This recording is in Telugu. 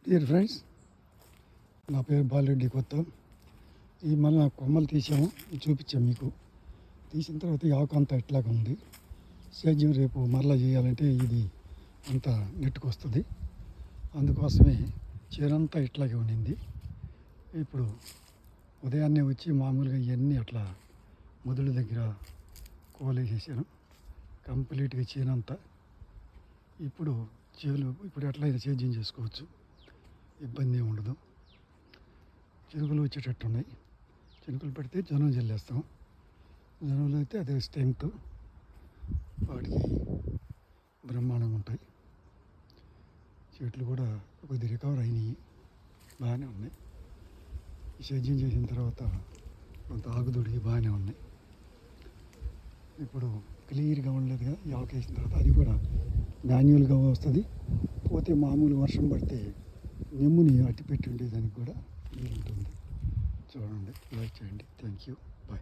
డియర్ ఫ్రెండ్స్, నా పేరు బాలరెడ్డి. కొత్త ఈ మళ్ళీ కొమ్మలు తీసాము, చూపించాము మీకు. తీసిన తర్వాత ఈ ఆకు అంతా ఇట్లాగా ఉంది. సేద్యం రేపు మరలా చేయాలంటే ఇది అంతా నెట్టుకొస్తుంది. అందుకోసమే చీరంతా ఇట్లాగే ఉండింది. ఇప్పుడు ఉదయాన్నే వచ్చి మామూలుగా ఇవన్నీ అట్లా మొదలు దగ్గర కోలేసేసాను కంప్లీట్గా చీనంతా. ఇప్పుడు ఇప్పుడు ఎట్లా ఇది సేద్యం చేసుకోవచ్చు, ఇబ్బంది ఏమి ఉండదు. చినుకులు వచ్చేటట్టు ఉన్నాయి. చినుకులు పెడితే జనం జల్లేస్తాం. జనంలో అయితే అదే స్ట్రెంగ్త్, వాటికి బ్రహ్మాండంగా ఉంటాయి. చెట్లు కూడా కొద్ది రికవర్ అయినాయి, బాగానే ఉన్నాయి. ఈ సేద్యం చేసిన తర్వాత కొంత ఆకుదుడికి బాగానే ఉన్నాయి. ఇప్పుడు క్లియర్గా ఉండలేదుగా, ఈ ఆకు వేసిన తర్వాత అది కూడా మాన్యువల్గా వస్తుంది. పోతే మామూలు వర్షం పడితే నెమ్ముని అట్టి పెట్టి ఉండేదానికి కూడా వీలుంటుంది. చూడండి, లైక్ చేయండి. Thank you.